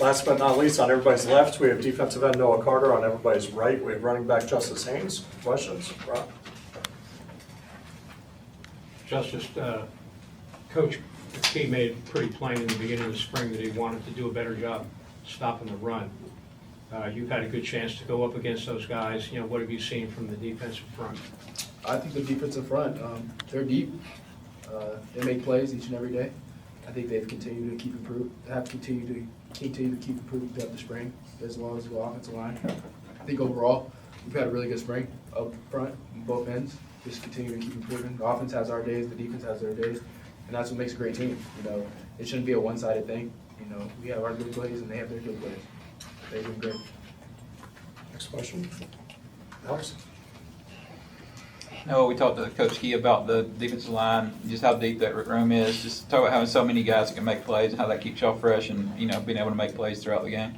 Last but not least, on everybody's left, we have defensive end Noah Carter. On everybody's right, we have running back Justice Haynes. Questions? Rob? Justice, Coach McKee made it pretty plain in the beginning of the spring that he wanted to do a better job stopping the run. You've had a good chance to go up against those guys. You know, what have you seen from the defensive front? I think the defensive front, they're deep. They make plays each and every day. I think they've continued to keep improving throughout the spring, as well as the offensive line. I think overall, we've had a really good spring up front, on both ends. Just continue to keep improving. The offense has our days, the defense has their days, and that's what makes a great team. You know, it shouldn't be a one-sided thing. You know, we have our good plays and they have their good plays. They've been great. Next question. Alex? No, we talked to Coach Key about the defensive line, just how deep that room is. Just talk about having so many guys that can make plays and how that keeps y'all fresh and, you know, being able to make plays throughout the game.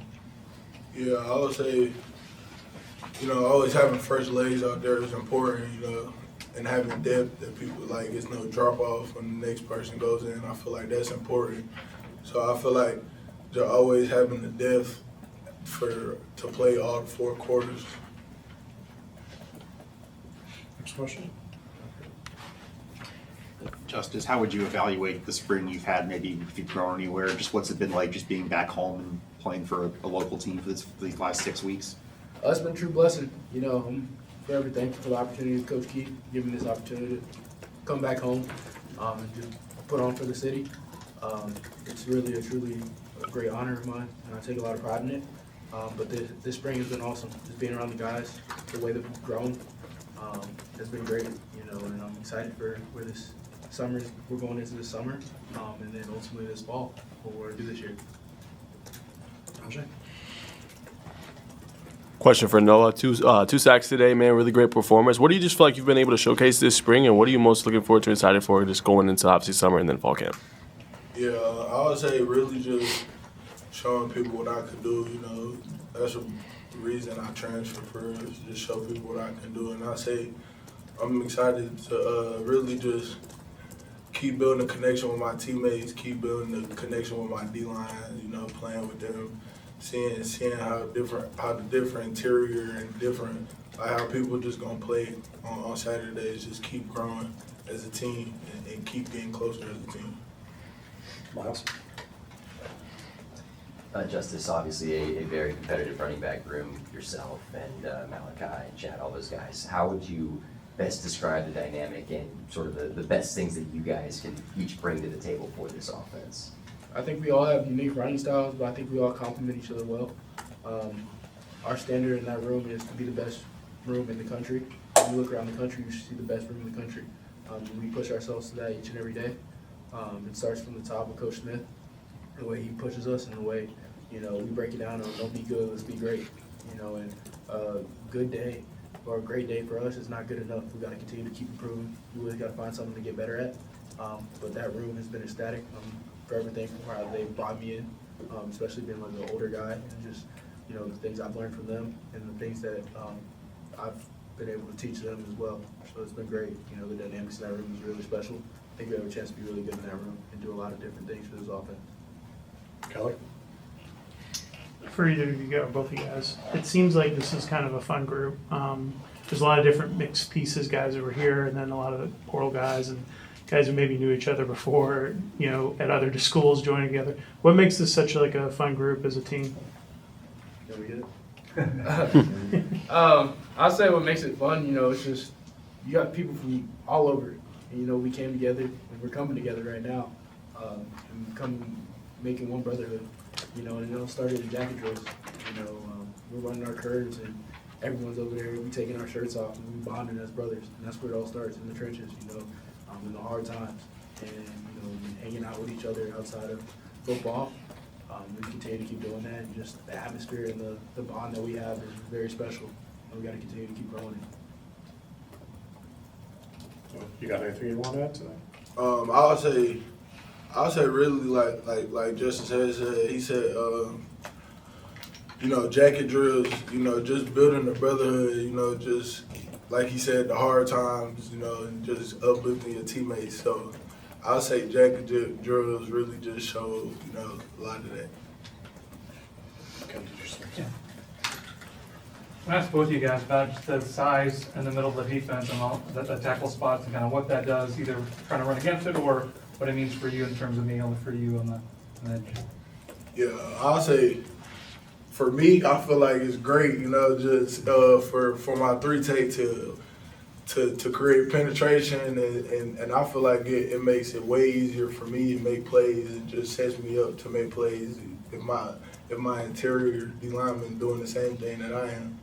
Yeah, I would say, you know, always having fresh legs out there is important, you know, and having depth that people like, it's no drop off when the next person goes in. I feel like that's important. So I feel like they're always having the depth to play all 4 quarters. Next question. Justice, how would you evaluate the spring you've had, maybe if you've grown anywhere? Just what's it been like just being back home and playing for a local team for these last 6 weeks? It's been a true blessing. You know, I'm forever thankful for the opportunity of Coach Keith giving me this opportunity to come back home and just put on for the city. It's really truly a great honor of mine, and I take a lot of pride in it. But this spring has been awesome. Just being around the guys, the way that we've grown, has been great. You know, and I'm excited for where this summer is. We're going into this summer, and then ultimately this fall, what we're going to do this year. Najeh? Question for Noah. Two sacks today, man. Really great performance. What do you just feel like you've been able to showcase this spring, and what are you most looking forward to, excited for, just going into obviously summer and then fall camp? Yeah, I would say really just showing people what I could do, you know. That's the reason I transferred for us, just show people what I can do. And I say I'm excited to really just keep building a connection with my teammates, keep building a connection with my D-line, you know, playing with them, seeing how the different interior and different, like how people just gonna play on Saturdays, just keep growing as a team and keep getting closer as a team. Miles? Justice, obviously a very competitive running back room, yourself and Malachi and Chad, all those guys. How would you best describe the dynamic and sort of the best things that you guys can each bring to the table for this offense? I think we all have unique running styles, but I think we all complement each other well. Our standard in that room is to be the best room in the country. When you look around the country, you should see the best room in the country. We push ourselves to that each and every day. It starts from the top with Coach Smith, the way he pushes us and the way, you know, we break it down on don't be good, let's be great. You know, and a good day or a great day for us is not good enough. We've got to continue to keep improving. We always got to find something to get better at. But that room has been ecstatic. I'm forever thankful for how they brought me in, especially being like an older guy and just, you know, the things I've learned from them and the things that I've been able to teach them as well. So it's been great. You know, the dynamics in that room is really special. I think we have a chance to be really good in that room and do a lot of different things for this offense. Kelly? For either of you guys, both of you guys, it seems like this is kind of a fun group. There's a lot of different mixed pieces, guys who were here, and then a lot of portal guys and guys who maybe knew each other before, you know, at other schools joining together. What makes this such like a fun group as a team? Can we get it? I'll say what makes it fun, you know, it's just you got people from all over. And, you know, we came together and we're coming together right now and making one brotherhood. You know, and it all started in jacket drills. You know, we're running our curves and everyone's over there. We taking our shirts off and we bonding as brothers. And that's where it all starts, in the trenches, you know, in the hard times. And, you know, hanging out with each other outside of football. We continue to keep doing that. And just the atmosphere and the bond that we have is very special. And we got to continue to keep growing it. You got anything you want to add to that? I'll say really like Justin said, he said, you know, jacket drills, you know, just building the brotherhood, you know, just like he said, the hard times, you know, and just uplifting your teammates. So I'll say jacket drills really just show, you know, a lot of that. I asked both of you guys about just the size in the middle of the defense and all the tackle spots and kind of what that does, either trying to run against it or what it means for you in terms of being able to free you on the edge. Yeah, I'll say for me, I feel like it's great, just for my three take to create penetration and I feel like it makes it way easier for me to make plays. It just sets me up to make plays if my interior D lineman doing the same thing that I am.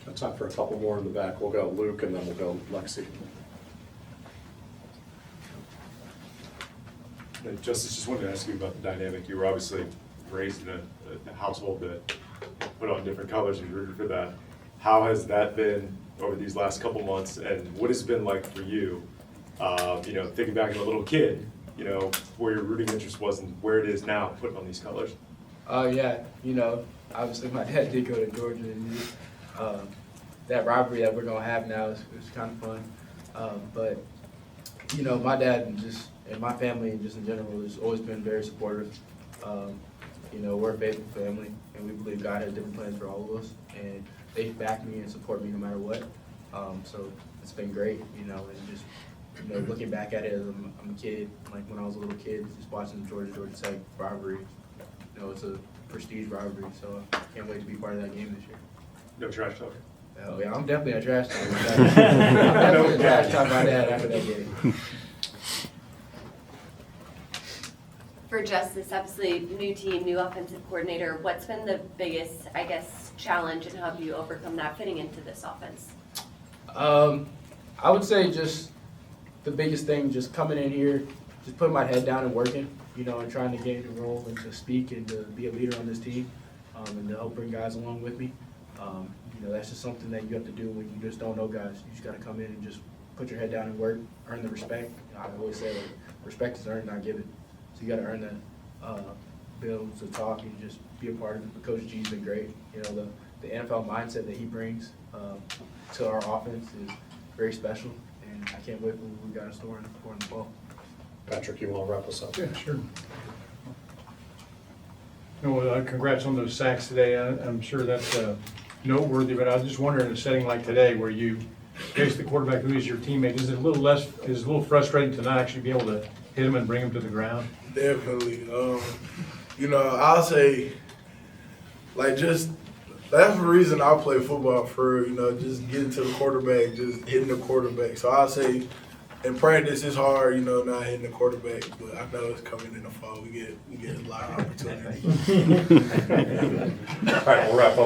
Got time for a couple more in the back. We'll go Luke and then we'll go Lexi. Justice, just wanted to ask you about the dynamic. You were obviously raised in a household that put on different colors. You rooted for that. How has that been over these last couple months, and what has it been like for you? Thinking back as a little kid, where your rooting interest was and where it is now, putting on these colors. Yeah, obviously my dad did go to Georgia, and that rivalry that we're gonna have now is kind of fun. But my dad and my family and just in general has always been very supportive. We're a faithful family, and we believe God has different plans for all of us, and they back me and support me no matter what. So it's been great, and just looking back at it as I'm a kid, like when I was a little kid, just watching the Georgia Tech rivalry. It's a prestige rivalry, so I can't wait to be part of that game this year. No trash talking. Oh yeah, I'm definitely a trash talk. I'm definitely a trash talk my dad after that game. For Justice, obviously, new team, new offensive coordinator, what's been the biggest, challenge, and how have you overcome that fitting into this offense? I would say just the biggest thing, just coming in here, just putting my head down and working, and trying to gain the role and to speak and to be a leader on this team, and to help bring guys along with me. That's just something that you have to do when you just don't know guys. You just got to come in and just put your head down and work, earn the respect. I always say, respect is earned, not given. So you got to earn that, be able to talk and just be a part of it. But Coach G's been great. The NFL mindset that he brings to our offense is very special, and I can't wait for what we got in store in the fall. Patrick, you want to wrap us up? Yeah, sure. Congrats on those sacks today. I'm sure that's noteworthy, but I was just wondering in a setting like today where you face the quarterback who is your teammate, is it a little frustrating to not actually be able to hit him and bring him to the ground? Definitely. I'll say, just that's the reason I play football for, just getting to the quarterback, just hitting the quarterback. So I'll say in practice it's hard, not hitting the quarterback, but I know it's coming in the fall. We get a lot of opportunities. All right, we'll wrap up.